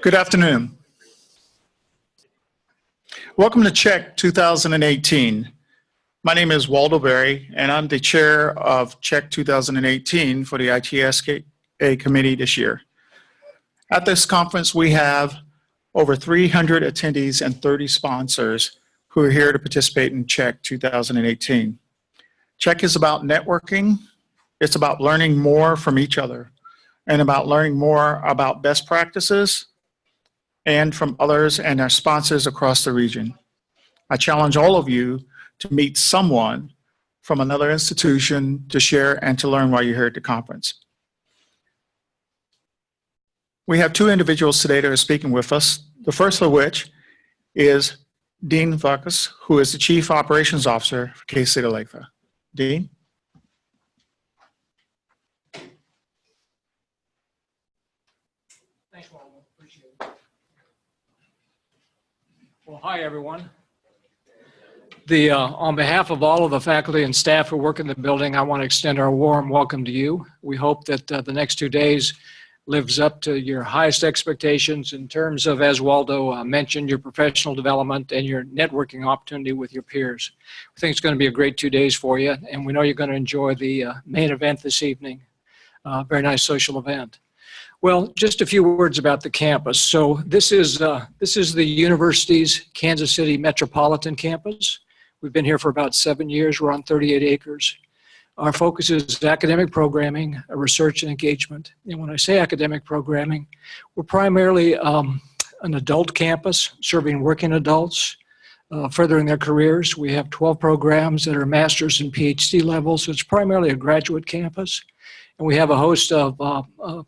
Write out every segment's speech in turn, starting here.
Good afternoon. Welcome to CHEC 2018. My name is Waldo Berry, and I'm the chair of CHEC 2018 for the ITSA committee this year. At this conference, we have over 300 attendees and 30 sponsors who are here to participate in CHEC 2018. CHEC is about networking. It's about learning more from each other and about learning more about best practices and from others and our sponsors across the region. I challenge all of you to meet someone from another institution to share and to learn while you're here at the conference. We have two individuals today that are speaking with us, the first of which is Dean Vargas, who is the Chief Operations Officer for K-State Olathe. Dean? Thanks, Waldo. Appreciate it. Well, hi, everyone. On behalf of all of the faculty and staff who work in the building, I want to extend our warm welcome to you. We hope that the next 2 days lives up to your highest expectations in terms of, as Waldo mentioned, your professional development and your networking opportunity with your peers. We think it's going to be a great 2 days for you, and we know you're going to enjoy the main event this evening. Very nice social event. Well, just a few words about the campus. So this is the university's Kansas City Metropolitan Campus. We've been here for about 7 years. We're on 38 acres. Our focus is academic programming, research, and engagement. And when I say academic programming, we're primarily an adult campus serving working adults, furthering their careers. We have 12 programs that are master's and PhD levels, so it's primarily a graduate campus. And we have a host of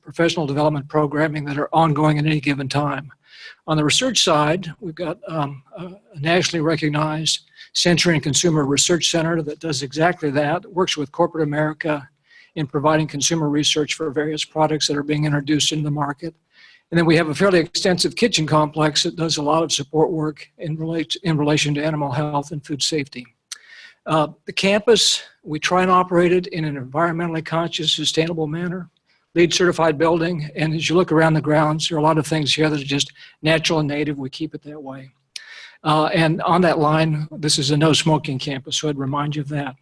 professional development programming that are ongoing at any given time. On the research side, we've got a nationally recognized Sensory and Consumer Research Center that does exactly that. It works with corporate America in providing consumer research for various products that are being introduced into the market. And then we have a fairly extensive kitchen complex that does a lot of support work in relation to animal health and food safety. The campus, we try and operate it in an environmentally conscious, sustainable manner. LEED certified building, and as you look around the grounds, there are a lot of things here that are just natural and native. We keep it that way. And on that line, this is a no smoking campus, so I'd remind you of that.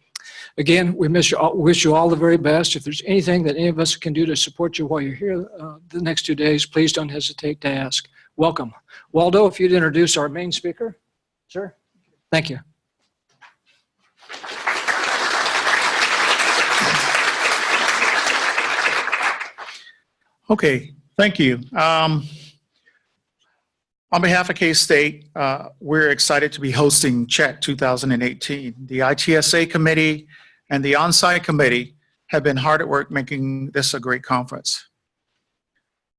Again, we wish you all the very best. If there's anything that any of us can do to support you while you're here the next 2 days, please don't hesitate to ask. Welcome. Waldo, if you'd introduce our main speaker. Sir? Thank you. Okay, thank you. On behalf of K-State, we're excited to be hosting CHEC 2018. The ITSA committee and the on-site committee have been hard at work making this a great conference.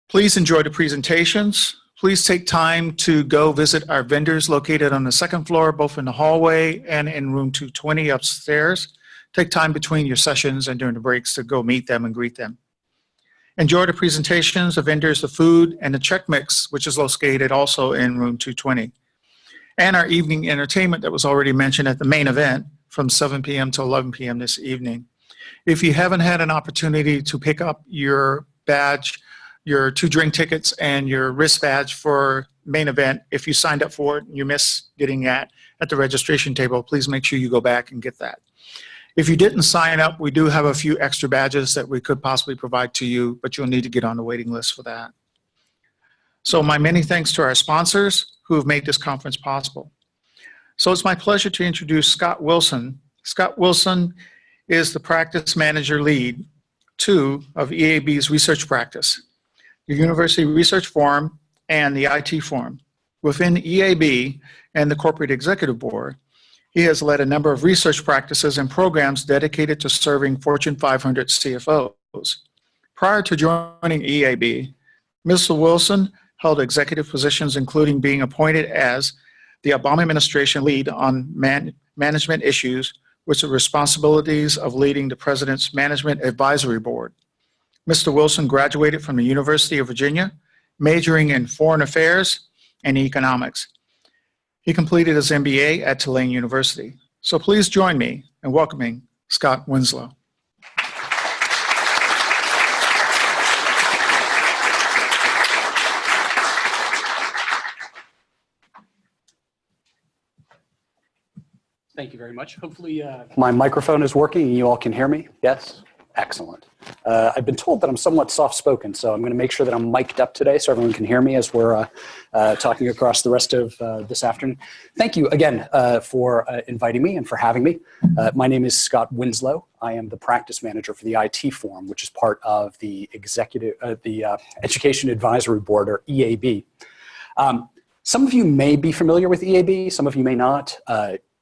Please enjoy the presentations. Please take time to go visit our vendors located on the second floor, both in the hallway and in room 220 upstairs. Take time between your sessions and during the breaks to go meet them and greet them. Enjoy the presentations, the vendors, the food, and the check mix, which is located also in room 220. And our evening entertainment that was already mentioned at the main event from 7 p.m. to 11 p.m. this evening. If you haven't had an opportunity to pick up your badge, your 2 drink tickets, and your wrist badge for main event, if you signed up for it and you missed getting that at the registration table, please make sure you go back and get that. If you didn't sign up, we do have a few extra badges that we could possibly provide to you, but you'll need to get on the waiting list for that. So my many thanks to our sponsors who have made this conference possible. So it's my pleasure to introduce Scott Wilson. Scott Wilson is the practice manager lead 2 of EAB's research practice, the University Research Forum and the IT Forum. Within EAB and the Corporate Executive Board, he has led a number of research practices and programs dedicated to serving Fortune 500 CFOs. Prior to joining EAB, Mr. Wilson held executive positions, including being appointed as the Obama administration lead on management issues, with the responsibilities of leading the President's Management Advisory Board. Mr. Wilson graduated from the University of Virginia, majoring in foreign affairs and economics. He completed his MBA at Tulane University. So please join me in welcoming Scott Winslow. Thank you very much. Hopefully my microphone is working and you all can hear me. Yes? Excellent. I've been told that I'm somewhat soft-spoken, so I'm going to make sure that I'm mic'd up today so everyone can hear me as we're talking across the rest of this afternoon. Thank you again for inviting me and for having me. My name is Scott Winslow. I am the practice manager for the IT Forum, which is part of the Education Advisory Board, or EAB. Some of you may be familiar with EAB, some of you may not.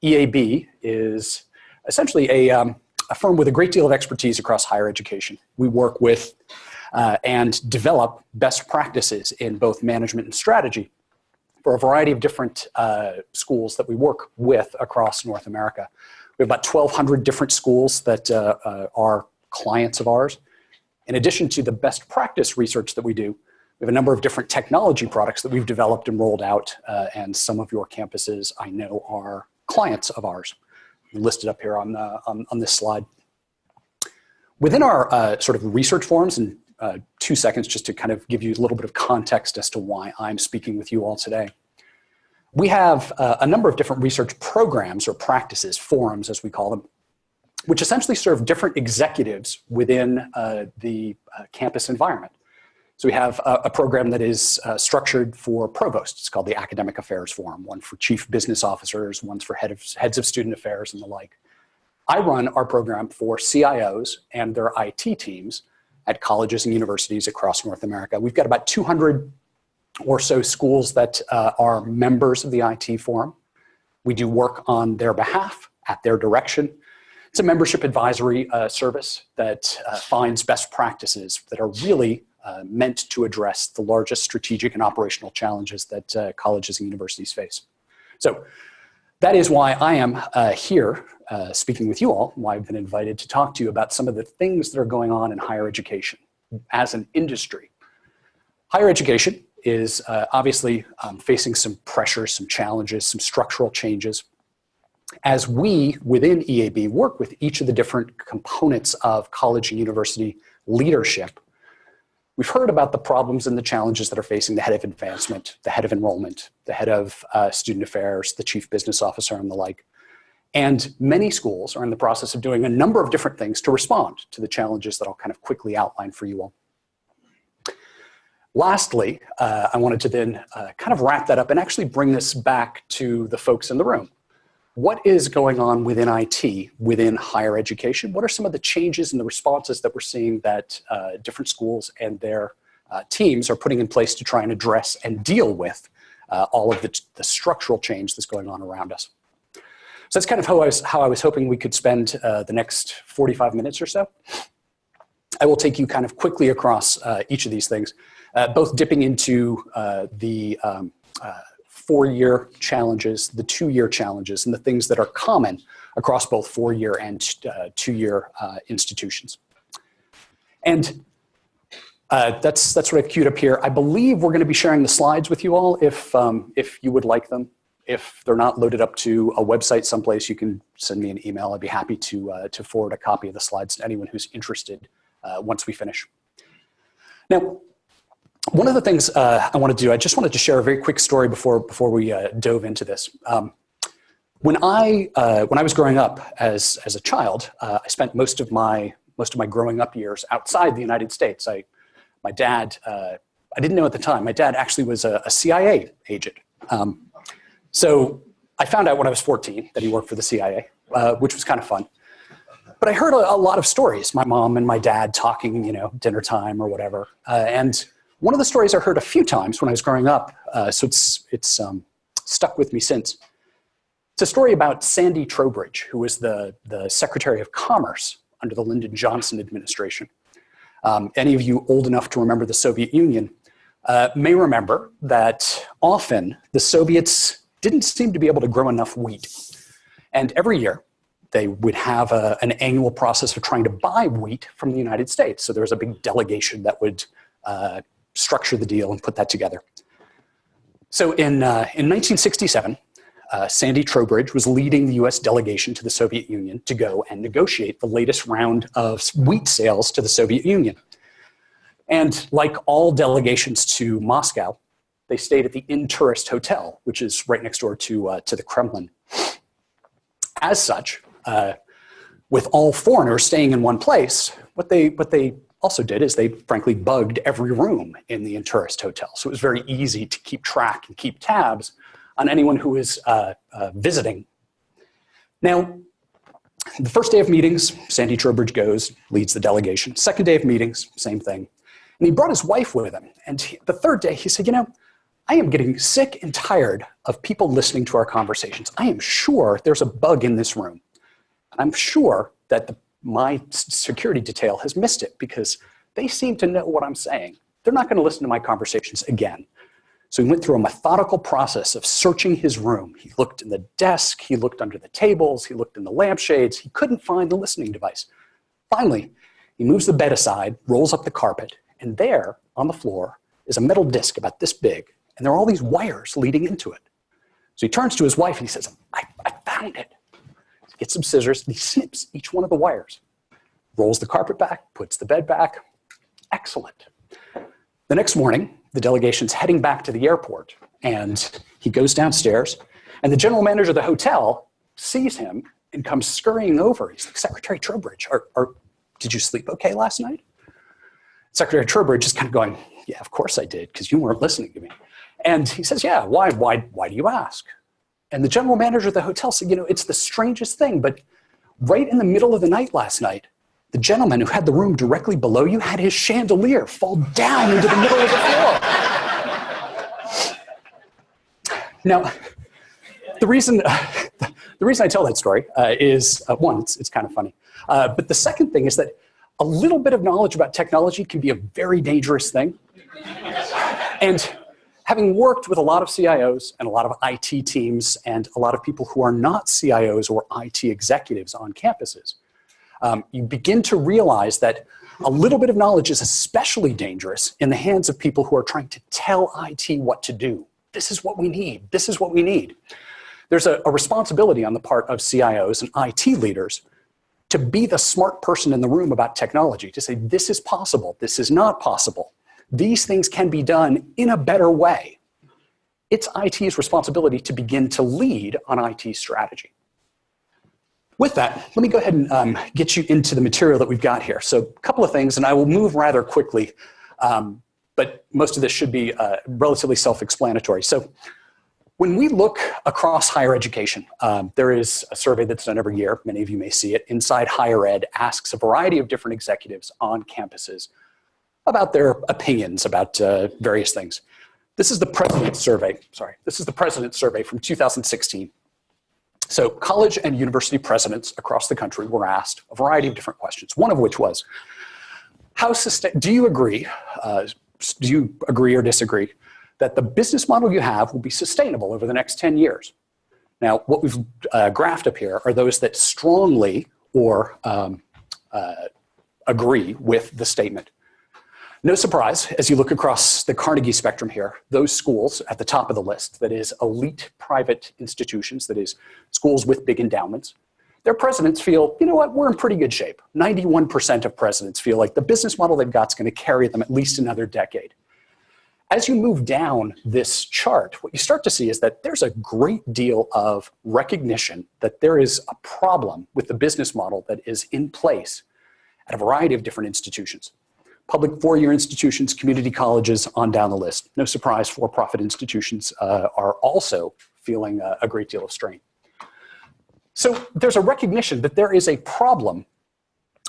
EAB is essentially a firm with a great deal of expertise across higher education. We work with and develop best practices in both management and strategy for a variety of different schools that we work with across North America. We have about 1,200 different schools that are clients of ours. In addition to the best practice research that we do, we have a number of different technology products that we've developed and rolled out, and some of your campuses I know are clients of ours, listed up here on this slide. Within our sort of research forums, and 2 seconds just to kind of give you a little bit of context as to why I'm speaking with you all today. We have a number of different research programs or practices, forums as we call them, which essentially serve different executives within the campus environment. So we have a program that is structured for provosts. It's called the Academic Affairs Forum, one for chief business officers, one's for heads of student affairs and the like. I run our program for CIOs and their IT teams at colleges and universities across North America. We've got about 200 or so schools that are members of the IT Forum. We do work on their behalf, at their direction. It's a membership advisory service that finds best practices that are really meant to address the largest strategic and operational challenges that colleges and universities face. So that is why I am here speaking with you all, why I've been invited to talk to you about some of the things that are going on in higher education as an industry. Higher education is obviously facing some pressures, some challenges, some structural changes. As we, within EAB, work with each of the different components of college and university leadership, we've heard about the problems and the challenges that are facing the head of advancement, the head of enrollment, the head of student affairs, the chief business officer, and the like. And many schools are in the process of doing a number of different things to respond to the challenges that I'll kind of quickly outline for you all. Lastly, I wanted to then kind of wrap that up and actually bring this back to the folks in the room. What is going on within IT, within higher education? What are some of the changes and the responses that we're seeing that different schools and their teams are putting in place to try and address and deal with all of the structural change that's going on around us? So that's kind of how I was hoping we could spend the next 45 minutes or so. I will take you kind of quickly across each of these things, both dipping into the 4-year challenges, the 2-year challenges, and the things that are common across both 4-year and 2-year institutions. And that's what I've queued up here. I believe we're going to be sharing the slides with you all if you would like them. If they're not loaded up to a website someplace, you can send me an email. I'd be happy to forward a copy of the slides to anyone who's interested once we finish. Now, one of the things I want to do, I just wanted to share a very quick story before we dove into this. When I was growing up as a child, I spent most of my growing up years outside the United States. My dad, I didn't know at the time, my dad actually was a CIA agent. So I found out when I was 14 that he worked for the CIA, which was kind of fun. But I heard a lot of stories, my mom and my dad talking, dinner time or whatever. And one of the stories I heard a few times when I was growing up, so it's stuck with me since. It's a story about Sandy Trowbridge, who was the Secretary of Commerce under the Lyndon Johnson administration. Any of you old enough to remember the Soviet Union may remember that often the Soviets didn't seem to be able to grow enough wheat. And every year, they would have an annual process of trying to buy wheat from the United States. So there was a big delegation that would structure the deal and put that together. So in 1967, Sandy Trowbridge was leading the US delegation to the Soviet Union to go and negotiate the latest round of wheat sales to the Soviet Union. And like all delegations to Moscow, they stayed at the In Tourist Hotel, which is right next door to the Kremlin. As such, with all foreigners staying in one place, what they also did is they frankly bugged every room in the tourist hotel. So it was very easy to keep track and keep tabs on anyone who was visiting. Now, the first day of meetings, Sandy Trowbridge goes, leads the delegation. Second day of meetings, same thing. And he brought his wife with him. And the third day, he said, you know, I am getting sick and tired of people listening to our conversations. I am sure there's a bug in this room. And I'm sure that my security detail has missed it because they seem to know what I'm saying. They're not going to listen to my conversations again. So he went through a methodical process of searching his room. He looked in the desk, he looked under the tables, he looked in the lampshades. He couldn't find the listening device. Finally, he moves the bed aside, rolls up the carpet, and there on the floor is a metal disc about this big, and there are all these wires leading into it. So he turns to his wife and he says, I found it. He gets some scissors and he snips each one of the wires, rolls the carpet back, puts the bed back. Excellent. The next morning, the delegation's heading back to the airport, and he goes downstairs, and the general manager of the hotel sees him and comes scurrying over. He's like, Secretary Trowbridge, did you sleep okay last night? Secretary Trowbridge is kind of going, yeah, of course I did, because you weren't listening to me. And he says, yeah, why do you ask? And the general manager of the hotel said, you know, it's the strangest thing, but right in the middle of the night last night, the gentleman who had the room directly below you had his chandelier fall down into the middle of the floor. Now, the reason I tell that story is, one, it's kind of funny. But the second thing is that a little bit of knowledge about technology can be a very dangerous thing. And having worked with a lot of CIOs and a lot of IT teams and a lot of people who are not CIOs or IT executives on campuses, you begin to realize that a little bit of knowledge is especially dangerous in the hands of people who are trying to tell IT what to do. This is what we need. This is what we need. There's a responsibility on the part of CIOs and IT leaders to be the smart person in the room about technology, to say, this is possible, this is not possible. These things can be done in a better way. It's IT's responsibility to begin to lead on IT strategy. With that, let me go ahead and get you into the material that we've got here. So a couple of things, and I will move rather quickly, but most of this should be relatively self-explanatory. So when we look across higher education, there is a survey that's done every year. Many of you may see it. Inside Higher Ed asks a variety of different executives on campuses about their opinions about various things. This is the President's Survey. Sorry, this is the President's Survey from 2016. So college and university presidents across the country were asked a variety of different questions, one of which was, do you agree or disagree that the business model you have will be sustainable over the next 10 years? Now, what we've graphed up here are those that strongly or agree with the statement. No surprise, as you look across the Carnegie spectrum here, those schools at the top of the list, that is elite private institutions, that is schools with big endowments, their presidents feel, you know what, we're in pretty good shape. 91% of presidents feel like the business model they've got is going to carry them at least another decade. As you move down this chart, what you start to see is that there's a great deal of recognition that there is a problem with the business model that is in place at a variety of different institutions. Public four-year institutions, community colleges, on down the list. No surprise, for-profit institutions are also feeling a great deal of strain. So there's a recognition that there is a problem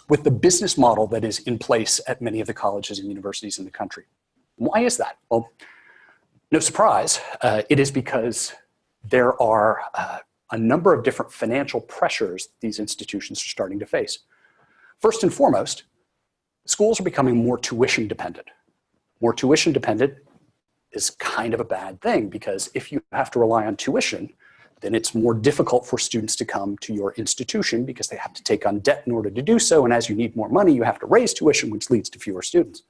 with the business model that is in place at many of the colleges and universities in the country. Why is that? Well, no surprise, it is because there are a number of different financial pressures these institutions are starting to face. First and foremost, schools are becoming more tuition dependent. More tuition dependent is kind of a bad thing because if you have to rely on tuition, then it's more difficult for students to come to your institution because they have to take on debt in order to do so. And as you need more money, you have to raise tuition, which leads to fewer students.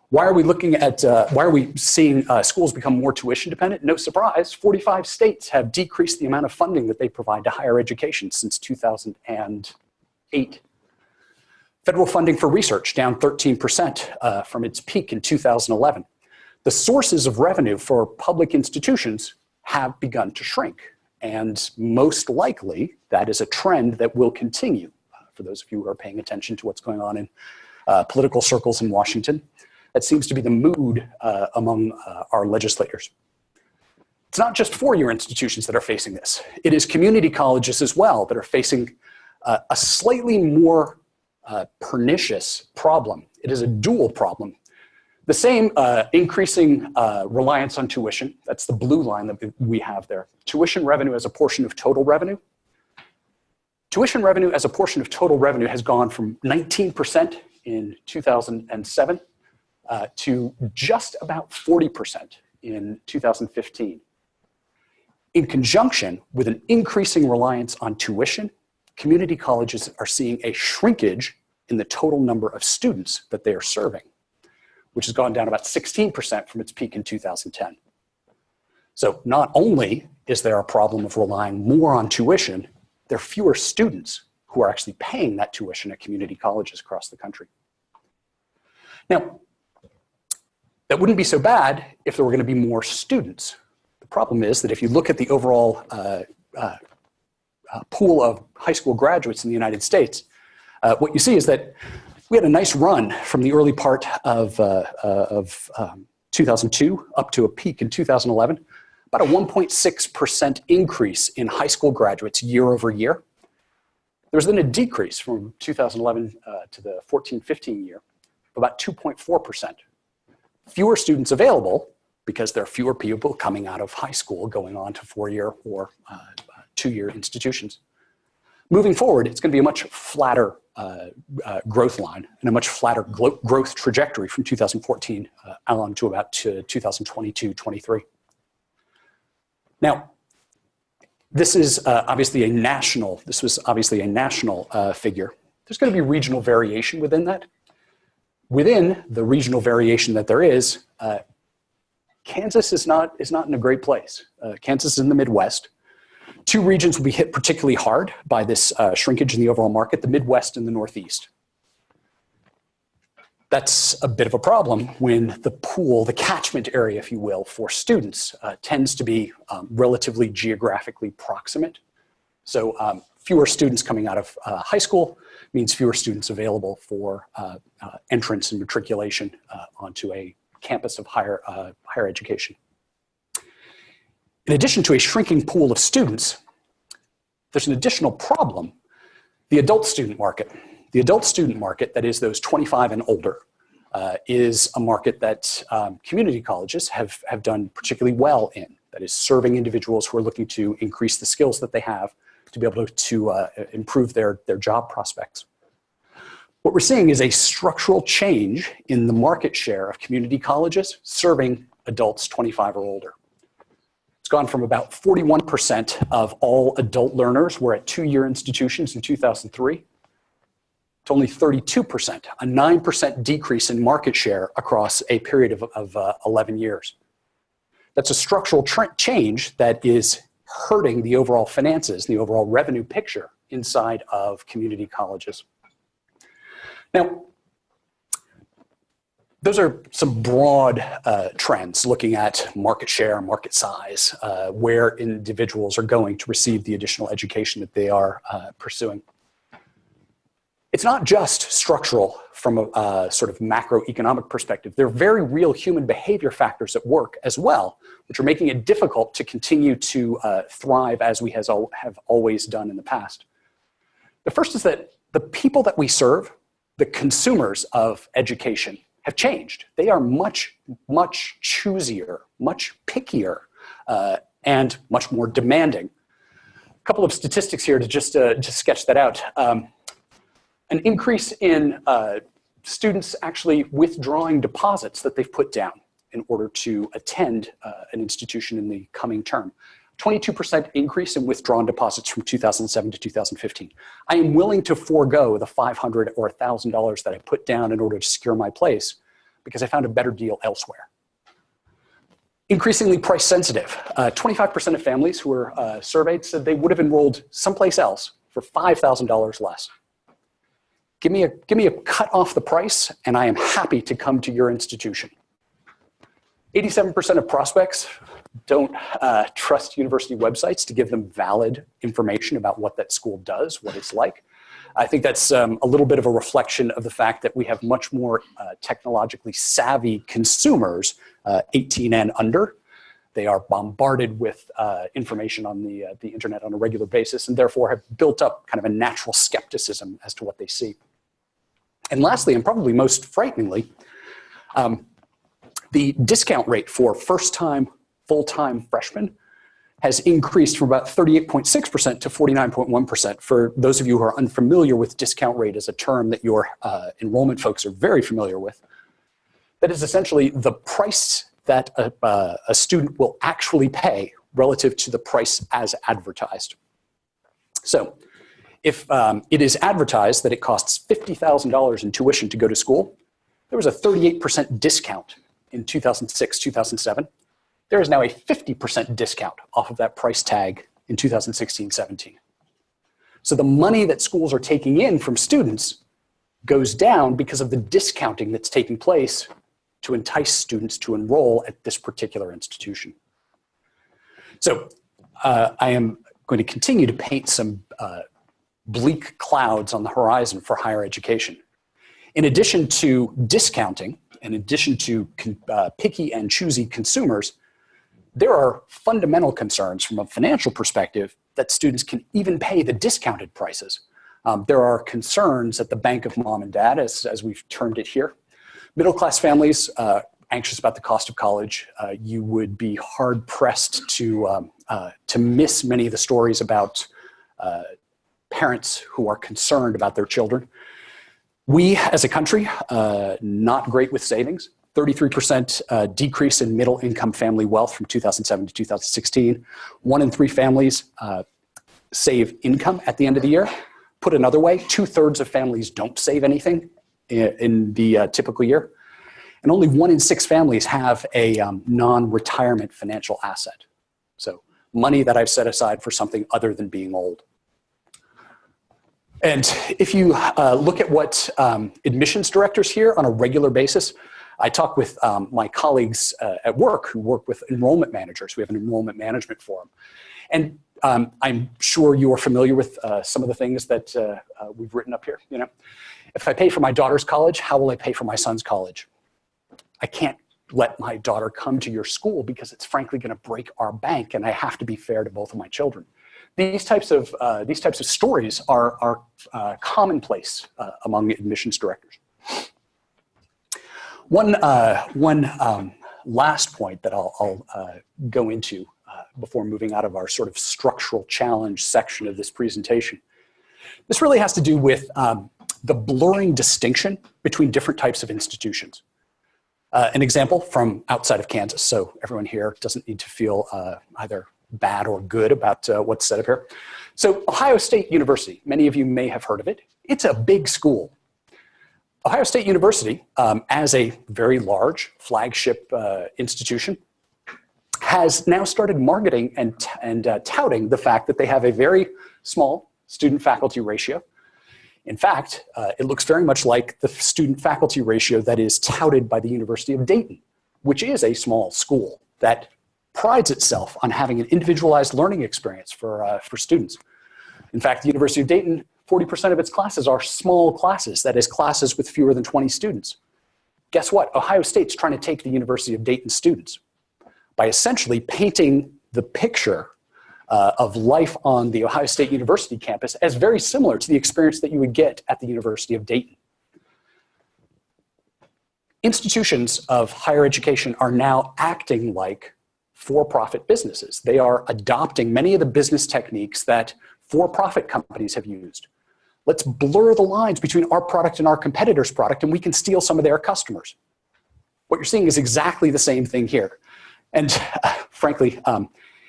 Why are we looking at, why are we seeing schools become more tuition dependent? No surprise, 45 states have decreased the amount of funding that they provide to higher education since 2008. Federal funding for research down 13% from its peak in 2011. The sources of revenue for public institutions have begun to shrink. And most likely, that is a trend that will continue. For those of you who are paying attention to what's going on in political circles in Washington, that seems to be the mood among our legislators. It's not just four-year institutions that are facing this. It is community colleges as well that are facing a slightly more pernicious problem. It is a dual problem. The same increasing reliance on tuition, that's the blue line that we have there. Tuition revenue as a portion of total revenue. Tuition revenue as a portion of total revenue has gone from 19% in 2007 to just about 40% in 2015. In conjunction with an increasing reliance on tuition, community colleges are seeing a shrinkage in the total number of students that they are serving, which has gone down about 16% from its peak in 2010. So not only is there a problem of relying more on tuition, there are fewer students who are actually paying that tuition at community colleges across the country. Now, that wouldn't be so bad if there were going to be more students. The problem is that if you look at the overall pool of high school graduates in the United States, what you see is that we had a nice run from the early part of 2002 up to a peak in 2011, about a 1.6% increase in high school graduates year over year. There was then a decrease from 2011 to the 14-15 year of about 2.4%. Fewer students available because there are fewer people coming out of high school going on to four-year or two-year institutions. Moving forward, it's going to be a much flatter growth line and a much flatter growth trajectory from 2014 on to about 2022-23. Now, this is obviously a national. This was obviously a national figure. There's going to be regional variation within that. Within the regional variation that there is, Kansas is not in a great place. Kansas is in the Midwest. Two regions will be hit particularly hard by this shrinkage in the overall market, the Midwest and the Northeast. That's a bit of a problem when the pool, the catchment area, if you will, for students tends to be relatively geographically proximate. So fewer students coming out of high school means fewer students available for entrance and matriculation onto a campus of higher education. In addition to a shrinking pool of students, there's an additional problem, the adult student market. The adult student market, that is those 25 and older, is a market that community colleges have done particularly well in. That is serving individuals who are looking to increase the skills that they have to be able to improve their job prospects. What we're seeing is a structural change in the market share of community colleges serving adults 25 or older. It's gone from about 41% of all adult learners were at two-year institutions in 2003 to only 32%, a 9% decrease in market share across a period of 11 years. That's a structural change that is hurting the overall finances, the overall revenue picture inside of community colleges. Now, those are some broad trends looking at market share, market size, where individuals are going to receive the additional education that they are pursuing. It's not just structural from a sort of macroeconomic perspective. There are very real human behavior factors at work as well, which are making it difficult to continue to thrive as we have always done in the past. The first is that the people that we serve, the consumers of education, have changed. They are much, much choosier, much pickier, and much more demanding. A couple of statistics here to just sketch that out. An increase in students actually withdrawing deposits that they've put down in order to attend an institution in the coming term. 22% increase in withdrawn deposits from 2007 to 2015. I am willing to forego the $500 or $1,000 that I put down in order to secure my place because I found a better deal elsewhere. Increasingly price sensitive. 25% of families who were surveyed said they would have enrolled someplace else for $5,000 less. Give me a cut off the price and I am happy to come to your institution. 87% of prospects don't trust university websites to give them valid information about what that school does, what it's like. I think that's a little bit of a reflection of the fact that we have much more technologically savvy consumers, 18 and under. They are bombarded with information on the internet on a regular basis, and therefore have built up kind of a natural skepticism as to what they see. And lastly, and probably most frighteningly, the discount rate for first-time, full-time freshmen has increased from about 38.6% to 49.1%. For those of you who are unfamiliar with discount rate as a term that your enrollment folks are very familiar with, that is essentially the price that a student will actually pay relative to the price as advertised. So if it is advertised that it costs $50,000 in tuition to go to school, there was a 38% discount in 2006, 2007. There is now a 50% discount off of that price tag in 2016-17. So the money that schools are taking in from students goes down because of the discounting that's taking place to entice students to enroll at this particular institution. So I am going to continue to paint some bleak clouds on the horizon for higher education. In addition to discounting, in addition to picky and choosy consumers, there are fundamental concerns from a financial perspective that students can even pay the discounted prices. There are concerns at the bank of mom and dad, as we've termed it here. Middle-class families anxious about the cost of college. You would be hard-pressed to miss many of the stories about parents who are concerned about their children. We, as a country, not great with savings. 33% decrease in middle-income family wealth from 2007 to 2016. 1 in 3 families save income at the end of the year. Put another way, 2/3 of families don't save anything in the typical year. And only 1 in 6 families have a non-retirement financial asset. So money that I've set aside for something other than being old. And if you look at what admissions directors here on a regular basis, I talk with my colleagues at work who work with enrollment managers. We have an enrollment management forum. And I'm sure you are familiar with some of the things that we've written up here. You know, if I pay for my daughter's college, how will I pay for my son's college? I can't let my daughter come to your school because it's frankly going to break our bank, and I have to be fair to both of my children. These types of stories are commonplace among admissions directors. One last point that I'll go into before moving out of our sort of structural challenge section of this presentation. This really has to do with the blurring distinction between different types of institutions. An example from outside of Kansas, so everyone here doesn't need to feel either bad or good about what's said up here. So Ohio State University, many of you may have heard of it. It's a big school. Ohio State University, as a very large flagship institution, has now started marketing and touting the fact that they have a very small student-faculty ratio. In fact, it looks very much like the student-faculty ratio that is touted by the University of Dayton, which is a small school that prides itself on having an individualized learning experience for students. In fact, the University of Dayton, 40% of its classes are small classes, that is, classes with fewer than 20 students. Guess what? Ohio State's trying to take the University of Dayton students by essentially painting the picture of life on the Ohio State University campus as very similar to the experience that you would get at the University of Dayton. Institutions of higher education are now acting like for-profit businesses. They are adopting many of the business techniques that for-profit companies have used. Let's blur the lines between our product and our competitor's product, and we can steal some of their customers. What you're seeing is exactly the same thing here. And frankly,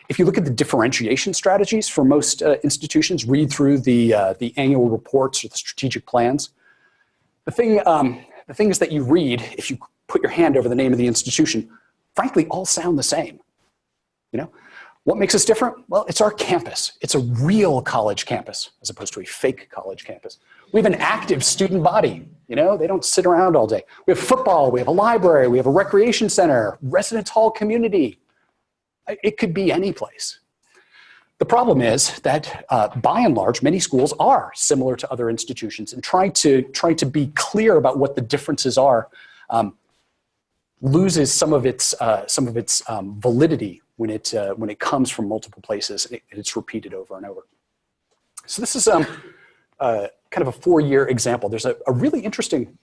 if you look at the differentiation strategies for most institutions, read through the annual reports or the strategic plans, the things that you read, if you put your hand over the name of the institution, frankly, all sound the same. You know, what makes us different? Well, it's our campus. It's a real college campus as opposed to a fake college campus. We have an active student body. You know, they don't sit around all day. We have football, we have a library, we have a recreation center, residence hall community. It could be any place. The problem is that by and large, many schools are similar to other institutions, and trying to be clear about what the differences are loses some of its validity when it comes from multiple places and it's repeated over and over. So this is kind of a 4-year example. There's a really interesting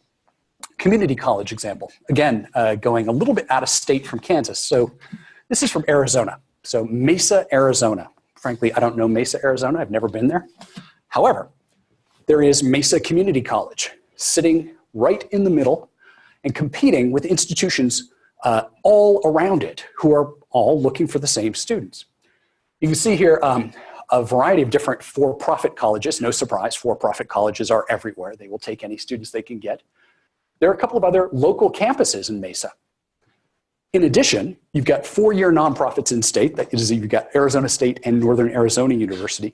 community college example, again, going a little bit out of state from Kansas. So this is from Arizona. So Mesa, Arizona. Frankly, I don't know Mesa, Arizona. I've never been there. However, there is Mesa Community College sitting right in the middle and competing with institutions all around it who are all looking for the same students. You can see here a variety of different for-profit colleges. No surprise, for-profit colleges are everywhere. They will take any students they can get. There are a couple of other local campuses in Mesa. In addition, you've got 4-year nonprofits in state. That is, you've got Arizona State and Northern Arizona University.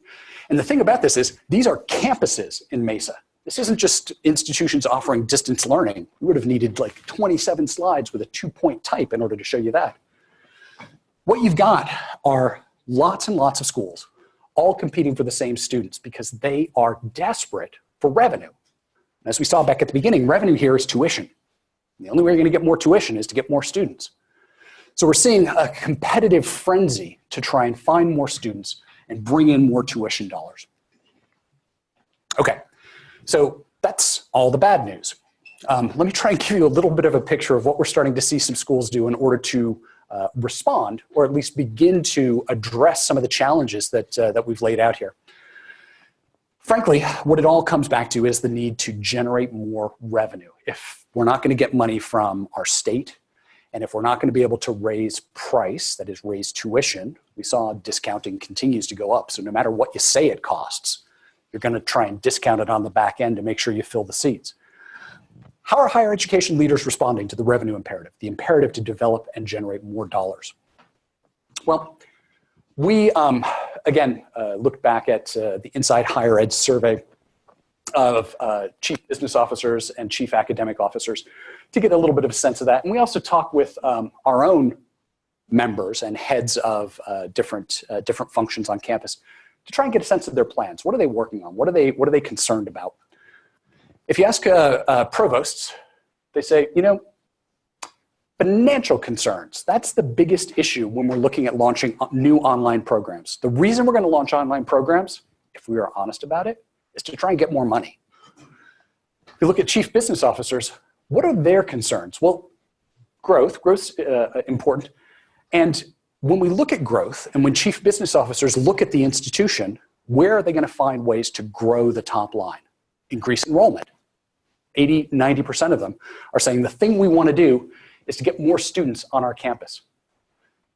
And the thing about this is these are campuses in Mesa. This isn't just institutions offering distance learning. We would have needed like 27 slides with a 2-point type in order to show you that. What you've got are lots and lots of schools all competing for the same students because they are desperate for revenue. As we saw back at the beginning, revenue here is tuition. The only way you're going to get more tuition is to get more students. So we're seeing a competitive frenzy to try and find more students and bring in more tuition dollars. Okay, so that's all the bad news. Let me try and give you a little bit of a picture of what we're starting to see some schools do in order to respond, or at least begin to address some of the challenges that we've laid out here. Frankly, what it all comes back to is the need to generate more revenue. If we're not going to get money from our state, and if we're not going to be able to raise price, that is raise tuition, we saw discounting continues to go up. So no matter what you say it costs, you're going to try and discount it on the back end to make sure you fill the seats. How are higher education leaders responding to the revenue imperative, the imperative to develop and generate more dollars? Well, we, again, looked back at the Inside Higher Ed survey of chief business officers and chief academic officers to get a little bit of a sense of that. And we also talked with our own members and heads of different functions on campus to try and get a sense of their plans. What are they working on? What are they concerned about? If you ask provosts, they say, you know, financial concerns, that's the biggest issue when we're looking at launching new online programs. The reason we're going to launch online programs, if we are honest about it, is to try and get more money. If you look at chief business officers, what are their concerns? Well, growth's important. And when we look at growth and when chief business officers look at the institution, where are they going to find ways to grow the top line? Increase enrollment. 80, 90% of them are saying the thing we want to do is to get more students on our campus.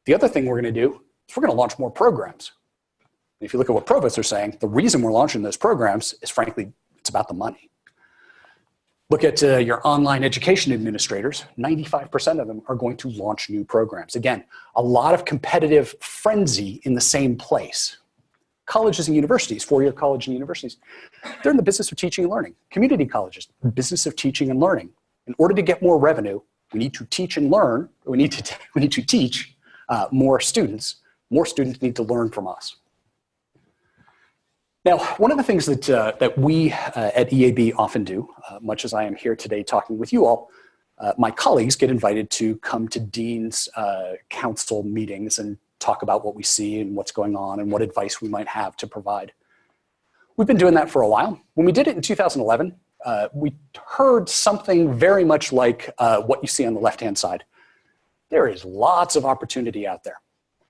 The other thing we're going to do is we're going to launch more programs. And if you look at what provosts are saying, the reason we're launching those programs is, frankly, it's about the money. Look at your online education administrators. 95% of them are going to launch new programs. Again, a lot of competitive frenzy in the same place. Colleges and universities, 4-year college and universities, they're in the business of teaching and learning. Community colleges, the business of teaching and learning. In order to get more revenue, we need to teach and learn. We need to teach more students. More students need to learn from us. Now, one of the things that we at EAB often do, much as I am here today talking with you all, my colleagues get invited to come to dean's council meetings and talk about what we see and what's going on and what advice we might have to provide. We've been doing that for a while. When we did it in 2011, we heard something very much like what you see on the left-hand side. There is lots of opportunity out there.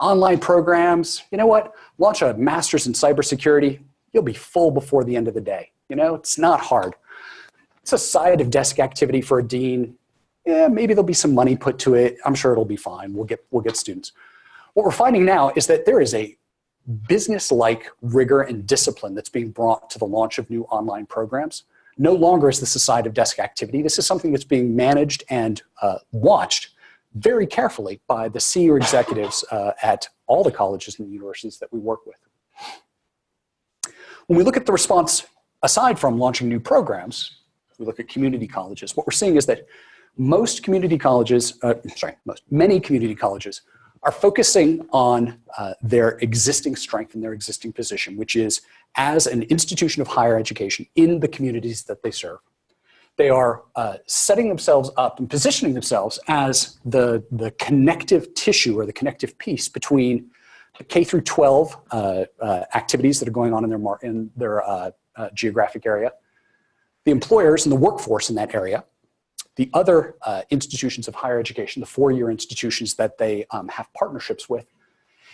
Online programs, you know what? Launch a master's in cybersecurity. You'll be full before the end of the day. You know, it's not hard. It's a side of desk activity for a dean. Yeah, maybe there'll be some money put to it. I'm sure it'll be fine. We'll get students. What we're finding now is that there is a business-like rigor and discipline that's being brought to the launch of new online programs. No longer is this a side of desk activity. This is something that's being managed and watched very carefully by the senior executives at all the colleges and universities that we work with. When we look at the response, aside from launching new programs, we look at community colleges. What we're seeing is that many community colleges are focusing on their existing strength and their existing position, which is as an institution of higher education in the communities that they serve. They are setting themselves up and positioning themselves as the connective tissue or the connective piece between the K through 12 activities that are going on in their geographic area, the employers and the workforce in that area, the other institutions of higher education, the four-year institutions that they have partnerships with,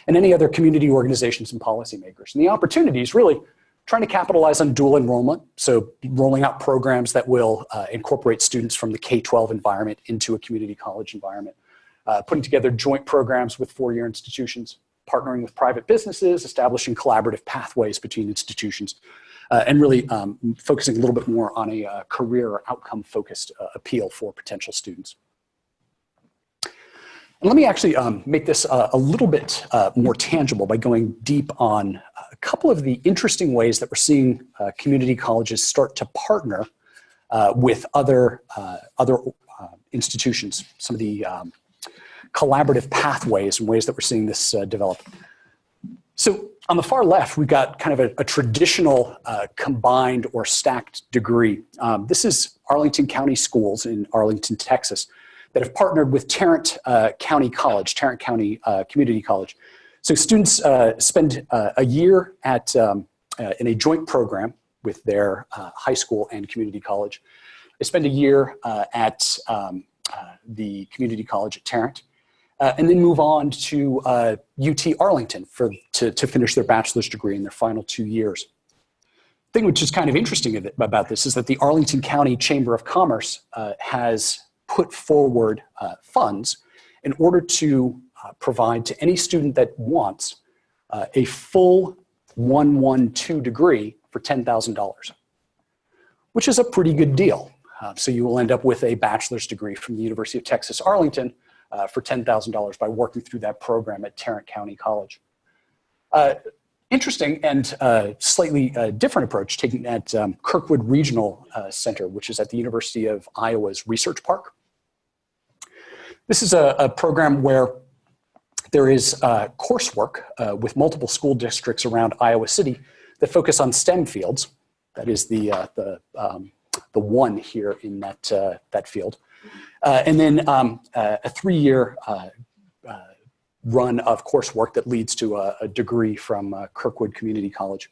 and any other community organizations and policymakers. And the opportunity is really trying to capitalize on dual enrollment, so rolling out programs that will incorporate students from the K-12 environment into a community college environment, putting together joint programs with four-year institutions, partnering with private businesses, establishing collaborative pathways between institutions, and really focusing a little bit more on a career or outcome-focused appeal for potential students. And let me actually make this a little bit more tangible by going deep on a couple of the interesting ways that we're seeing community colleges start to partner with other institutions, some of the collaborative pathways and ways that we're seeing this develop. So on the far left, we've got kind of a traditional combined or stacked degree. This is Arlington County Schools in Arlington, Texas, that have partnered with Tarrant County College, Tarrant County Community College. So students spend a year in a joint program with their high school and community college. They spend a year at the community college at Tarrant, and then move on to UT Arlington to finish their bachelor's degree in their final 2 years. The thing which is kind of interesting about this is that the Arlington County Chamber of Commerce has put forward funds in order to provide to any student that wants a full 112 degree for $10,000, which is a pretty good deal. So you will end up with a bachelor's degree from the University of Texas, Arlington for $10,000 by working through that program at Tarrant County College. Interesting and slightly different approach taken at Kirkwood Regional Center, which is at the University of Iowa's Research Park. This is a program where there is coursework with multiple school districts around Iowa City that focus on STEM fields. That is the one here in that field. And then a 3-year run of coursework that leads to a degree from Kirkwood Community College.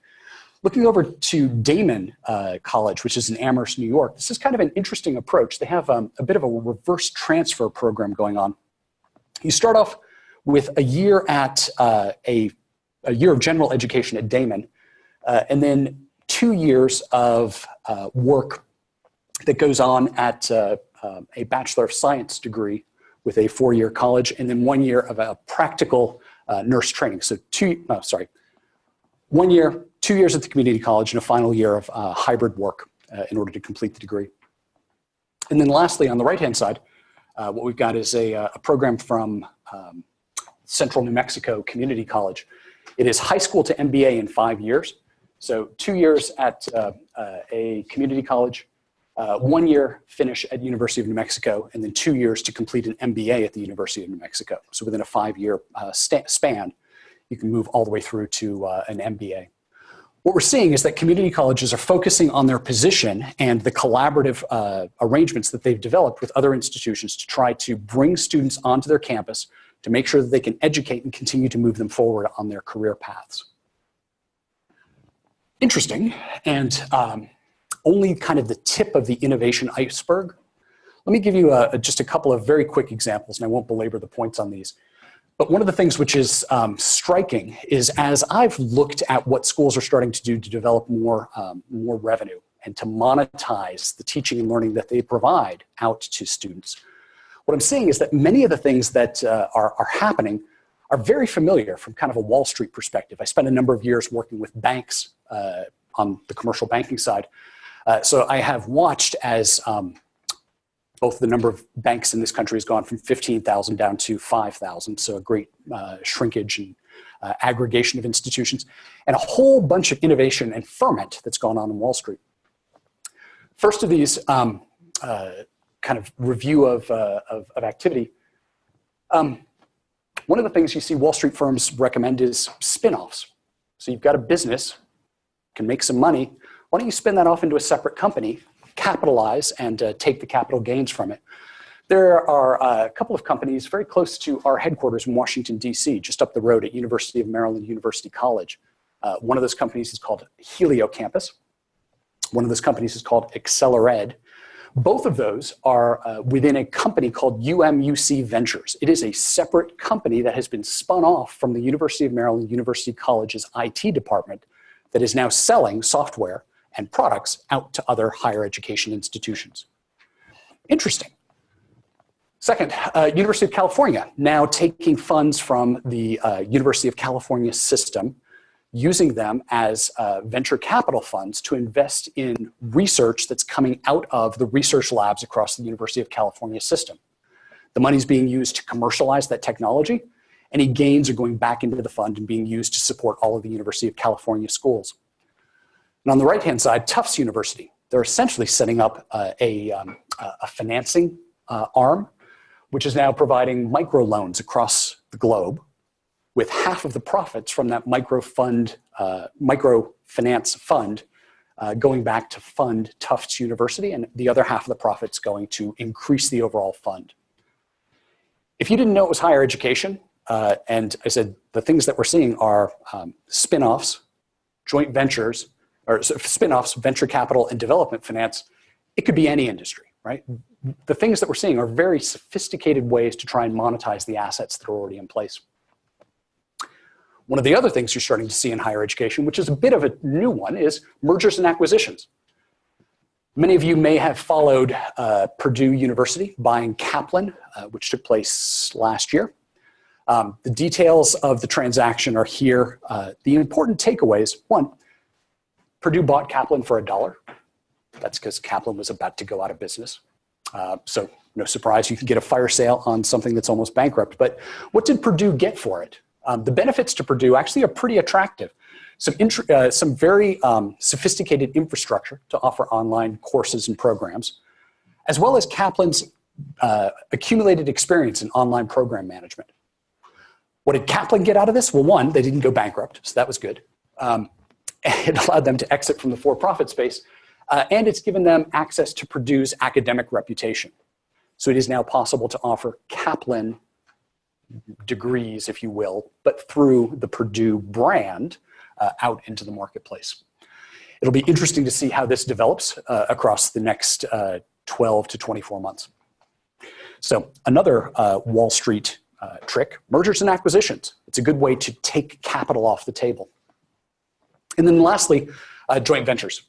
Looking over to Damon College, which is in Amherst, New York, this is kind of an interesting approach. They have a bit of a reverse transfer program going on. You start off with a year at a year of general education at Damon, and then 2 years of work that goes on at a Bachelor of Science degree with a 4-year college, and then 1 year of a practical nurse training. So 1 year, 2 years at the community college, and a final year of hybrid work in order to complete the degree. And then lastly, on the right-hand side, what we've got is a program from Central New Mexico Community College. It is high school to MBA in 5 years. So 2 years at a community college, 1 year finish at University of New Mexico, and then 2 years to complete an MBA at the University of New Mexico. So within a 5-year span, you can move all the way through to an MBA. What we're seeing is that community colleges are focusing on their position and the collaborative arrangements that they've developed with other institutions to try to bring students onto their campus to make sure that they can educate and continue to move them forward on their career paths. Interesting, and only kind of the tip of the innovation iceberg. Let me give you just a couple of very quick examples, and I won't belabor the points on these. But one of the things which is striking is as I've looked at what schools are starting to do to develop more revenue and to monetize the teaching and learning that they provide out to students, what I'm seeing is that many of the things that are happening are very familiar from kind of a Wall Street perspective. I spent a number of years working with banks on the commercial banking side. So I have watched as both the number of banks in this country has gone from 15,000 down to 5,000. So a great shrinkage and aggregation of institutions, and a whole bunch of innovation and ferment that's gone on in Wall Street. First of these kind of review of activity. One of the things you see Wall Street firms recommend is spin-offs. So you've got a business, can make some money. Why don't you spin that off into a separate company, capitalize, and take the capital gains from it? There are a couple of companies very close to our headquarters in Washington, D.C., just up the road at University of Maryland University College. One of those companies is called Helio Campus. One of those companies is called Accelered. Both of those are within a company called UMUC Ventures. It is a separate company that has been spun off from the University of Maryland University College's IT department that is now selling software and products out to other higher education institutions. Interesting. Second, University of California, now taking funds from the University of California system, using them as venture capital funds to invest in research that's coming out of the research labs across the University of California system. The money's being used to commercialize that technology. Any gains are going back into the fund and being used to support all of the University of California schools. And on the right-hand side, Tufts University. They're essentially setting up a financing arm, which is now providing microloans across the globe, with half of the profits from that microfinance fund going back to fund Tufts University, and the other half of the profits going to increase the overall fund. If you didn't know it was higher education, and I said the things that we're seeing are spin-offs, joint ventures, or spin-offs, venture capital, and development finance, it could be any industry, right? The things that we're seeing are very sophisticated ways to try and monetize the assets that are already in place. One of the other things you're starting to see in higher education, which is a bit of a new one, is mergers and acquisitions. Many of you may have followed Purdue University buying Kaplan, which took place last year. The details of the transaction are here. The important takeaways: one, Purdue bought Kaplan for $1. That's because Kaplan was about to go out of business. So no surprise, you can get a fire sale on something that's almost bankrupt. But what did Purdue get for it? The benefits to Purdue actually are pretty attractive. Some very sophisticated infrastructure to offer online courses and programs, as well as Kaplan's accumulated experience in online program management. What did Kaplan get out of this? Well, one, they didn't go bankrupt, so that was good. It allowed them to exit from the for-profit space, and it's given them access to Purdue's academic reputation. So it is now possible to offer Kaplan degrees, if you will, but through the Purdue brand out into the marketplace. It'll be interesting to see how this develops across the next 12 to 24 months. So another Wall Street trick, mergers and acquisitions. It's a good way to take capital off the table. And then lastly, joint ventures.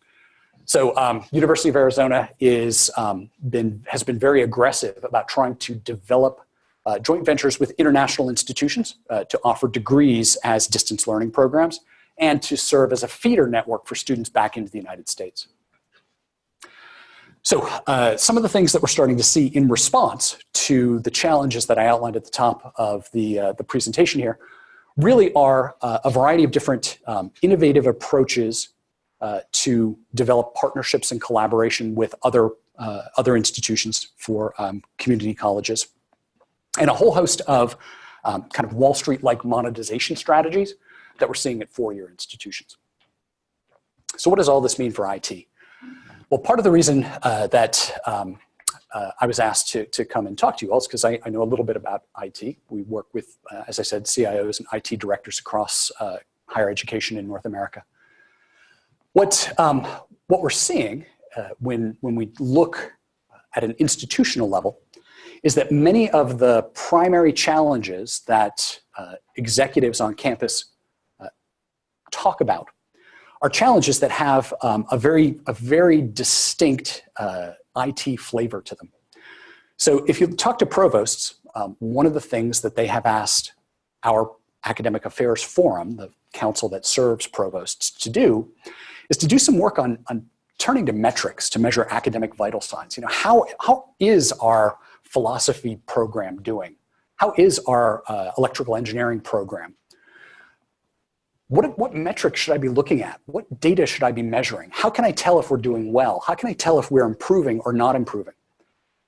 So University of Arizona has been very aggressive about trying to develop joint ventures with international institutions to offer degrees as distance learning programs and to serve as a feeder network for students back into the United States. So some of the things that we're starting to see in response to the challenges that I outlined at the top of the presentation here really are a variety of different innovative approaches to develop partnerships and collaboration with other institutions for community colleges, and a whole host of kind of Wall Street-like monetization strategies that we're seeing at four-year institutions. So what does all this mean for IT? Well, part of the reason that I was asked to come and talk to you all is because I know a little bit about IT. We work with, as I said, CIOs and IT directors across higher education in North America. What we're seeing when we look at an institutional level is that many of the primary challenges that executives on campus talk about are challenges that have a very distinct IT flavor to them. So if you talk to provosts, one of the things that they have asked our Academic Affairs Forum, the council that serves provosts, to do is to do some work on turning to metrics to measure academic vital signs. You know, how is our philosophy program doing? How is our electrical engineering program? What metrics should I be looking at? What data should I be measuring? How can I tell if we're doing well? How can I tell if we're improving or not improving?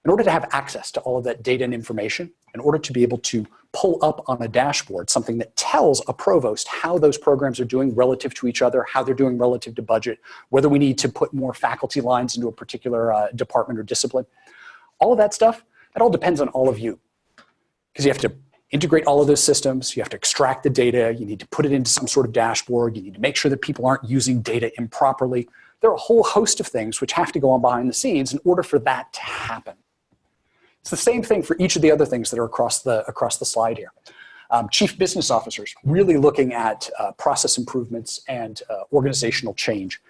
In order to have access to all of that data and information, in order to be able to pull up on a dashboard something that tells a provost how those programs are doing relative to each other, how they're doing relative to budget, whether we need to put more faculty lines into a particular department or discipline. All of that stuff, that all depends on all of you. Because you have to integrate all of those systems, you have to extract the data, you need to put it into some sort of dashboard, you need to make sure that people aren't using data improperly. There are a whole host of things which have to go on behind the scenes in order for that to happen. It's the same thing for each of the other things that are across the slide here. Chief business officers, really looking at process improvements and organizational change.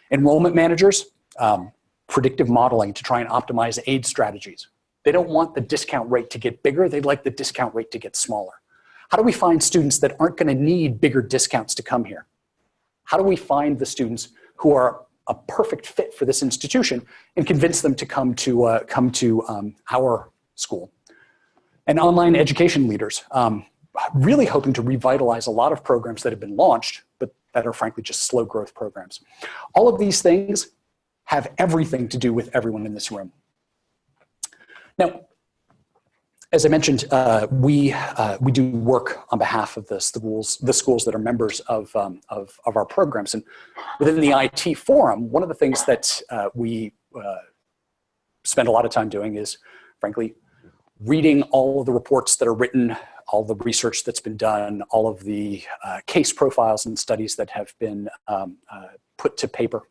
Enrollment managers, predictive modeling to try and optimize aid strategies. They don't want the discount rate to get bigger, they'd like the discount rate to get smaller. How do we find students that aren't going to need bigger discounts to come here? How do we find the students who are a perfect fit for this institution and convince them to come to our school? And online education leaders, really hoping to revitalize a lot of programs that have been launched, but that are frankly just slow growth programs. All of these things have everything to do with everyone in this room. Now, as I mentioned, we do work on behalf of the schools that are members of our programs. And within the IT forum, one of the things that we spend a lot of time doing is, frankly, reading all of the reports that are written, all the research that's been done, all of the case profiles and studies that have been put to paper.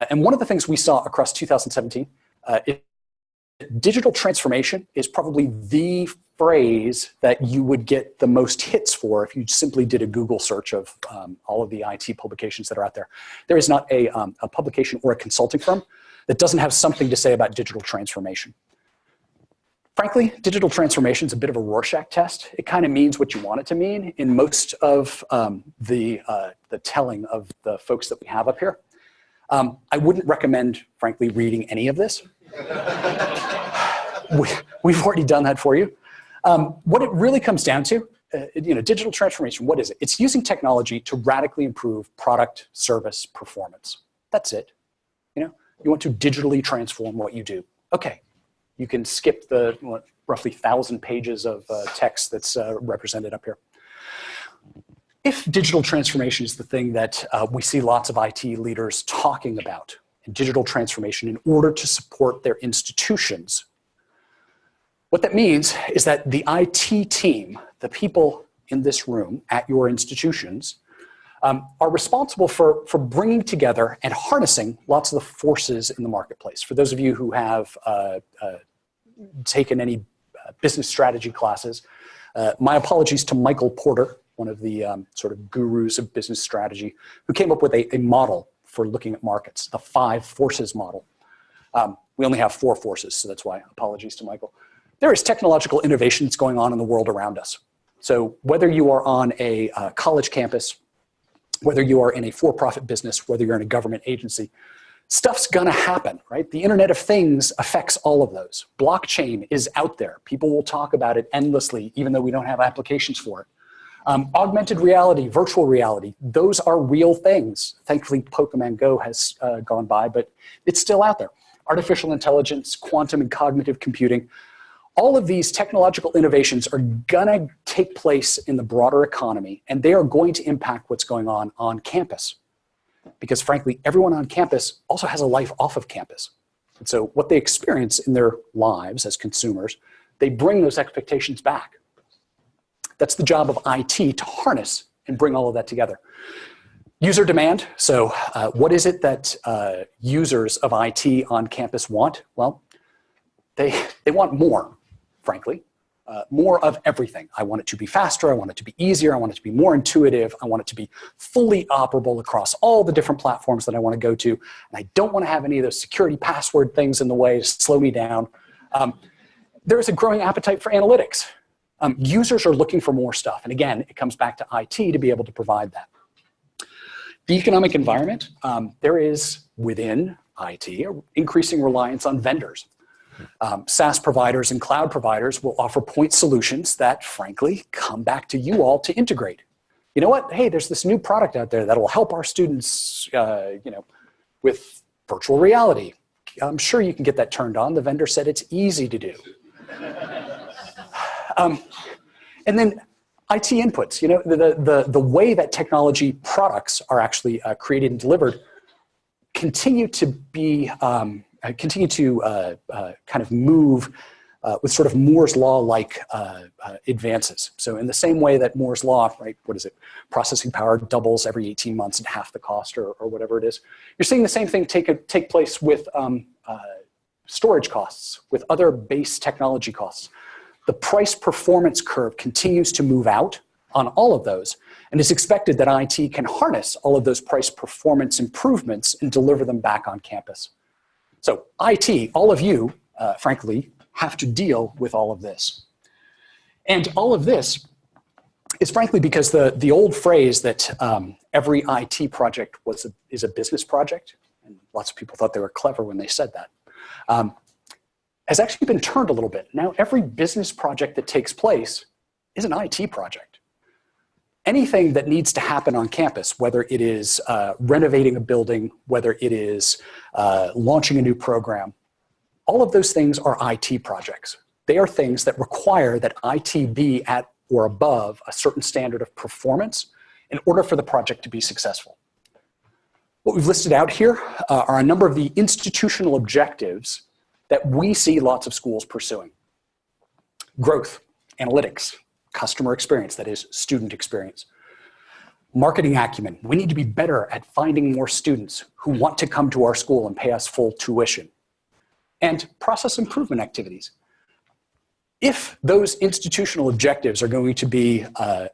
And one of the things we saw across 2017 is digital transformation is probably the phrase that you would get the most hits for if you simply did a Google search of all of the IT publications that are out there. There is not a publication or a consulting firm that doesn't have something to say about digital transformation. Frankly, digital transformation is a bit of a Rorschach test. It kind of means what you want it to mean in most of the telling of the folks that we have up here. I wouldn't recommend, frankly, reading any of this. We've already done that for you. What it really comes down to, digital transformation, what is it? It's using technology to radically improve product, service, performance. That's it. You want to digitally transform what you do. Okay, you can skip the roughly 1,000 pages of text that's represented up here. If digital transformation is the thing that we see lots of IT leaders talking about, and digital transformation in order to support their institutions, what that means is that the IT team, the people in this room at your institutions, are responsible for bringing together and harnessing lots of the forces in the marketplace. For those of you who have taken any business strategy classes, my apologies to Michael Porter, one of the sort of gurus of business strategy, who came up with a model for looking at markets, the 5 forces model. We only have 4 forces, so that's why apologies to Michael. There is technological innovation that's going on in the world around us. So whether you are on a college campus, whether you are in a for-profit business, whether you're in a government agency, stuff's gonna happen, right? The Internet of Things affects all of those. Blockchain is out there. People will talk about it endlessly, even though we don't have applications for it. Augmented reality, virtual reality, those are real things. Thankfully, Pokemon Go has gone by, but it's still out there. Artificial intelligence, quantum and cognitive computing, all of these technological innovations are gonna take place in the broader economy, and they are going to impact what's going on campus. Because frankly, everyone on campus also has a life off of campus. And so what they experience in their lives as consumers, they bring those expectations back. That's the job of IT, to harness and bring all of that together. User demand. So what is it that users of IT on campus want? Well, they want more, frankly. More of everything. I want it to be faster. I want it to be easier. I want it to be more intuitive. I want it to be fully operable across all the different platforms that I want to go to. And I don't want to have any of those security password things in the way to slow me down. There is a growing appetite for analytics. Users are looking for more stuff. And again, it comes back to IT to be able to provide that. The economic environment, there is within IT increasing reliance on vendors. SaaS providers and cloud providers will offer point solutions that, frankly, come back to you all to integrate. You know what? Hey, there's this new product out there that will help our students, with virtual reality. I'm sure you can get that turned on. The vendor said it's easy to do. And then IT inputs, you know, the way that technology products are actually created and delivered continue to be, kind of move with sort of Moore's law-like advances. So in the same way that Moore's law, right, what is it, processing power doubles every 18 months at half the cost or whatever it is, you're seeing the same thing take place with storage costs, with other base technology costs. The price performance curve continues to move out on all of those, and it's expected that IT can harness all of those price performance improvements and deliver them back on campus. So IT, all of you, frankly, have to deal with all of this. And all of this is frankly because the old phrase that every IT project is a business project, and lots of people thought they were clever when they said that, has actually been turned a little bit. Now every business project that takes place is an IT project. Anything that needs to happen on campus, whether it is renovating a building, whether it is launching a new program, all of those things are IT projects. They are things that require that IT be at or above a certain standard of performance in order for the project to be successful. What we've listed out here are a number of the institutional objectives that we see lots of schools pursuing. Growth, analytics, customer experience, that is student experience. Marketing acumen, we need to be better at finding more students who want to come to our school and pay us full tuition. And process improvement activities. If those institutional objectives are going to be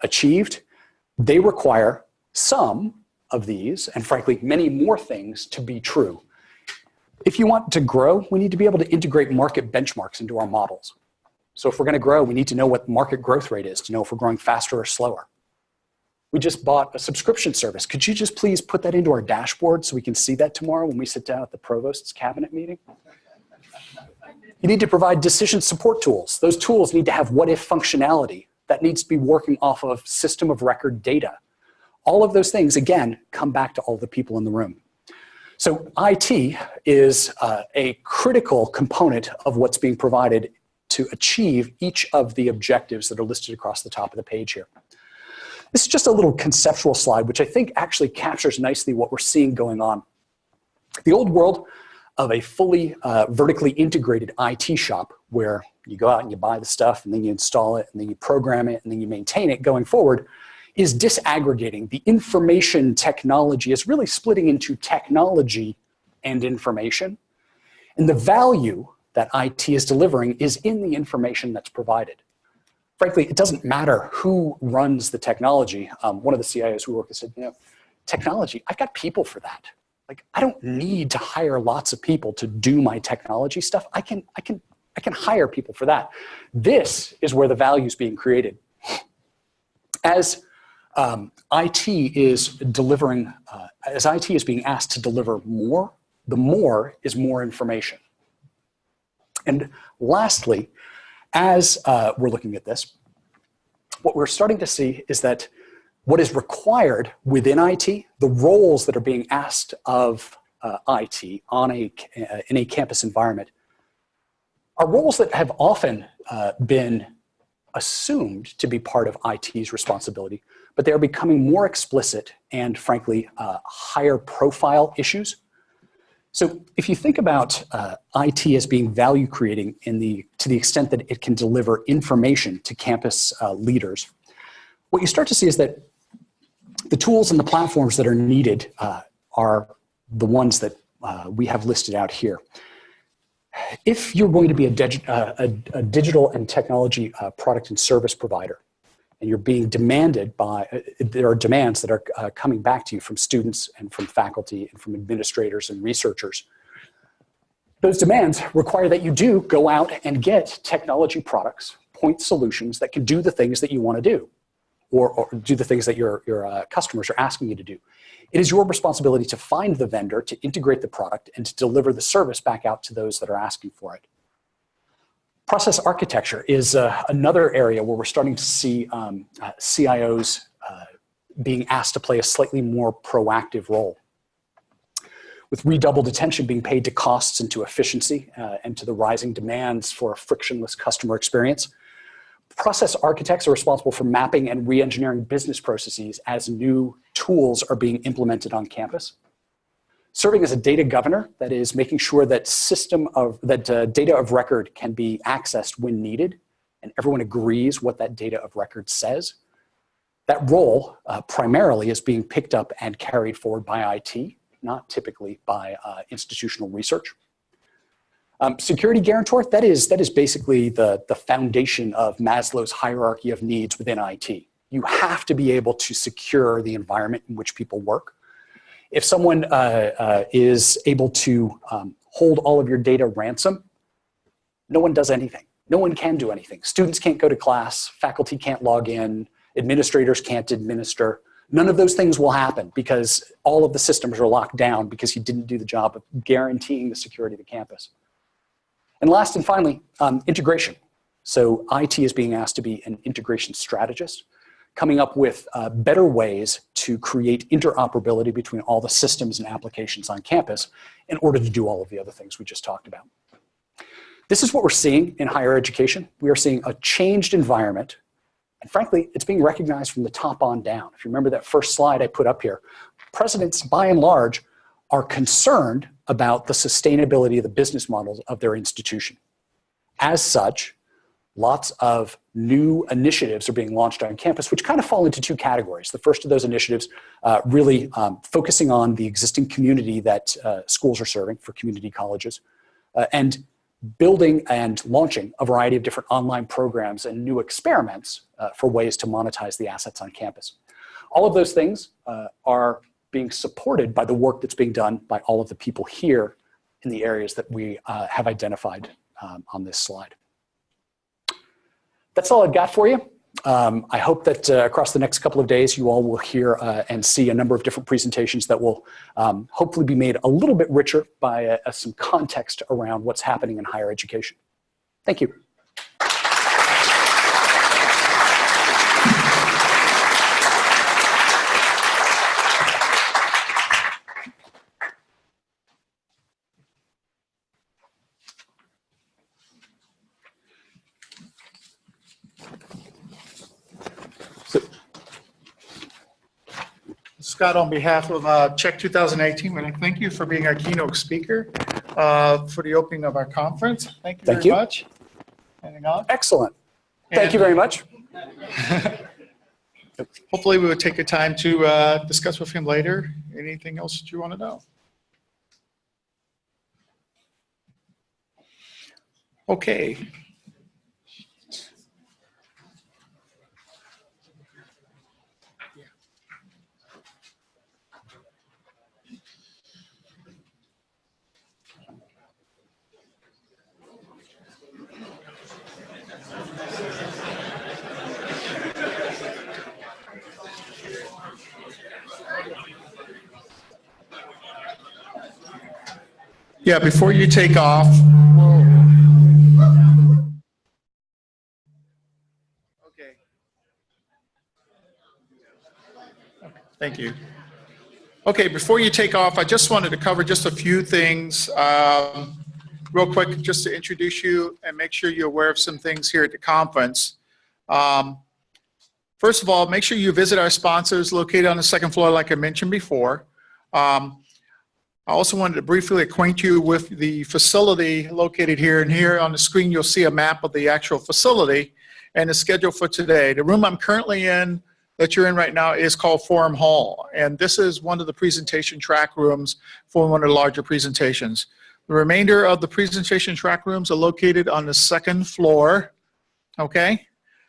achieved, they require some of these, and frankly, many more things to be true. If you want to grow, we need to be able to integrate market benchmarks into our models. So if we're going to grow, we need to know what market growth rate is to know if we're growing faster or slower. We just bought a subscription service. Could you just please put that into our dashboard so we can see that tomorrow when we sit down at the provost's cabinet meeting? You need to provide decision support tools. Those tools need to have what-if functionality that needs to be working off of system of record data. All of those things, again, come back to all the people in the room. So IT is a critical component of what's being provided to achieve each of the objectives that are listed across the top of the page here. This is just a little conceptual slide, which I think actually captures nicely what we're seeing going on. The old world of a fully vertically integrated IT shop where you go out and you buy the stuff and then you install it and then you program it and then you maintain it going forward is disaggregating. The information technology is really splitting into technology and information. And the value that IT is delivering is in the information that's provided. Frankly, it doesn't matter who runs the technology. One of the CIOs we work with said, you know, technology, I've got people for that. Like, I don't need to hire lots of people to do my technology stuff. I can hire people for that. This is where the value is being created. As IT is delivering, as IT is being asked to deliver more, the more is more information. And lastly, as we're looking at this, what we're starting to see is that what is required within IT, the roles that are being asked of IT in a campus environment, are roles that have often been assumed to be part of IT's responsibility, but they are becoming more explicit and, frankly, higher profile issues. So if you think about IT as being value creating to the extent that it can deliver information to campus leaders, what you start to see is that the tools and the platforms that are needed are the ones that we have listed out here. If you're going to be a digital and technology product and service provider, and you're being demanded by, there are demands that are coming back to you from students and from faculty and from administrators and researchers. Those demands require that you do go out and get technology products, point solutions that can do the things that you want to do, or do the things that your customers are asking you to do. It is your responsibility to find the vendor, to integrate the product, and to deliver the service back out to those that are asking for it. Process architecture is another area where we're starting to see CIOs being asked to play a slightly more proactive role. With redoubled attention being paid to costs and to efficiency and to the rising demands for a frictionless customer experience, Process architects are responsible for mapping and re-engineering business processes as new tools are being implemented on campus. Serving as a data governor, that is making sure that data of record can be accessed when needed, and everyone agrees what that data of record says. That role primarily is being picked up and carried forward by IT, not typically by institutional research. Security guarantor, that is basically the foundation of Maslow's hierarchy of needs within IT. You have to be able to secure the environment in which people work. If someone is able to hold all of your data ransom, no one does anything. No one can do anything. Students can't go to class, faculty can't log in, administrators can't administer. None of those things will happen because all of the systems are locked down because you didn't do the job of guaranteeing the security of the campus. And last and finally, integration. So IT is being asked to be an integration strategist, coming up with better ways to create interoperability between all the systems and applications on campus in order to do all of the other things we just talked about. This is what we're seeing in higher education. We are seeing a changed environment, and frankly, it's being recognized from the top on down. If you remember that first slide I put up here, presidents, by and large, are concerned about the sustainability of the business models of their institution. As such, lots of new initiatives are being launched on campus, which kind of fall into two categories. The first of those initiatives really focusing on the existing community that schools are serving for community colleges, and building and launching a variety of different online programs and new experiments for ways to monetize the assets on campus. All of those things are being supported by the work that's being done by all of the people here in the areas that we have identified on this slide. That's all I've got for you. I hope that across the next couple of days, you all will hear and see a number of different presentations that will hopefully be made a little bit richer by some context around what's happening in higher education. Thank you. Scott, on behalf of Check 2018, I want to thank you for being our keynote speaker for the opening of our conference. Thank you very much. Anything else? Excellent. Thank you very much. Hopefully we would take a time to discuss with him later. Anything else that you want to know? Okay. Yeah, before you take off. Okay. Thank you. Okay, before you take off, I just wanted to cover just a few things real quick, just to introduce you and make sure you're aware of some things here at the conference. First of all, make sure you visit our sponsors located on the second floor, like I mentioned before. I also wanted to briefly acquaint you with the facility located here, and here on the screen you'll see a map of the actual facility and the schedule for today. The room I'm currently in, that you're in right now, is called Forum Hall, and this is one of the presentation track rooms for one of the larger presentations. The remainder of the presentation track rooms are located on the second floor, okay?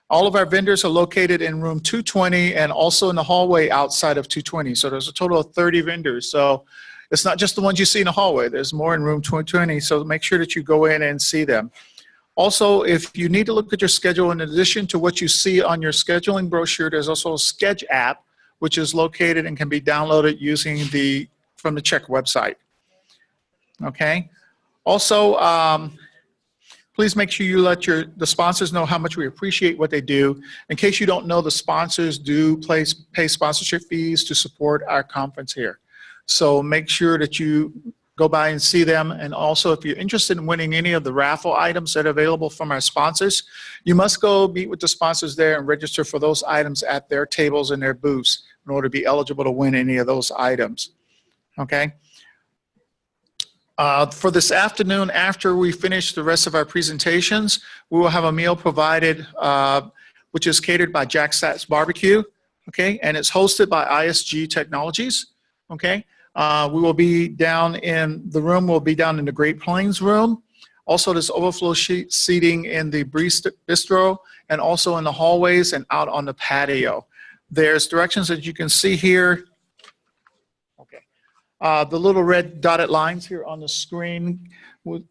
All of our vendors are located in room 220 and also in the hallway outside of 220, so there's a total of 30 vendors. So it's not just the ones you see in the hallway. There's more in room 220, so make sure that you go in and see them. Also, if you need to look at your schedule, in addition to what you see on your scheduling brochure, there's also a Sketch app, which is located and can be downloaded using from the Check website. Okay? Also, please make sure you let the sponsors know how much we appreciate what they do. In case you don't know, the sponsors do pay sponsorship fees to support our conference here. So make sure that you go by and see them. And also, if you're interested in winning any of the raffle items that are available from our sponsors, you must go meet with the sponsors there and register for those items at their tables and their booths in order to be eligible to win any of those items. Okay. For this afternoon, after we finish the rest of our presentations, we will have a meal provided, which is catered by Jack Stats Barbecue, okay, and it's hosted by ISG Technologies, okay. We will be down in the room, we'll be down in the Great Plains room. Also, there's overflow seating in the bistro and also in the hallways and out on the patio. There's directions that you can see here. The little red dotted lines here on the screen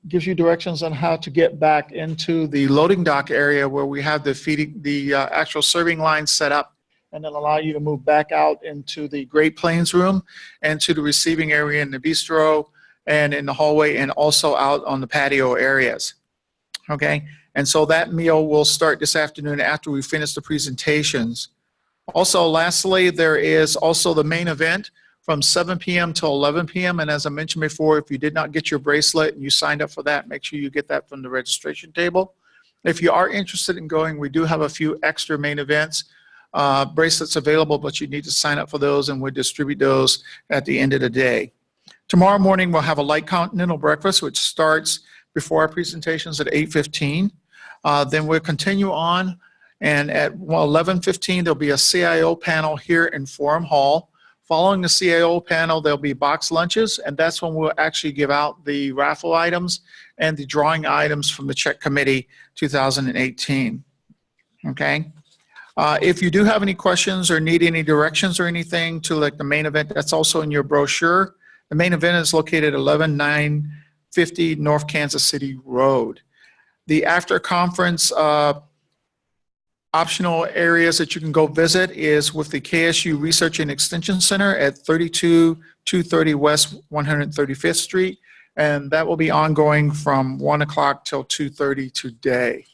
gives you directions on how to get back into the loading dock area where we have the actual serving line set up, and then allow you to move back out into the Great Plains room and to the receiving area in the bistro and in the hallway and also out on the patio areas. Okay, and so that meal will start this afternoon after we finish the presentations. Also, lastly, there is also the main event from 7 p.m. to 11 p.m. And as I mentioned before, if you did not get your bracelet and you signed up for that, make sure you get that from the registration table. If you are interested in going, we do have a few extra main events bracelets available, but you need to sign up for those, and we'll distribute those at the end of the day. Tomorrow morning, we'll have a light continental breakfast, which starts before our presentations at 8:15. Then we'll continue on, and at 11:15, there'll be a CIO panel here in Forum Hall. Following the CIO panel, there'll be box lunches, and that's when we'll actually give out the raffle items and the drawing items from the Check Committee 2018. Okay? If you do have any questions or need any directions or anything to like the main event, that's also in your brochure. The main event is located at 11950 North Kansas City Road. The after conference optional areas that you can go visit is with the KSU Research and Extension Center at 32230 West 135th Street, and that will be ongoing from 1 o'clock till 2:30 today.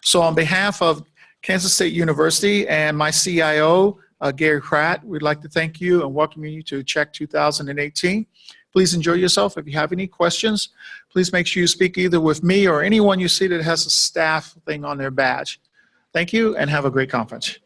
So on behalf of Kansas State University and my CIO, Gary Pratt, we'd like to thank you and welcome you to Check 2018. Please enjoy yourself. If you have any questions, please make sure you speak either with me or anyone you see that has a staff thing on their badge. Thank you and have a great conference.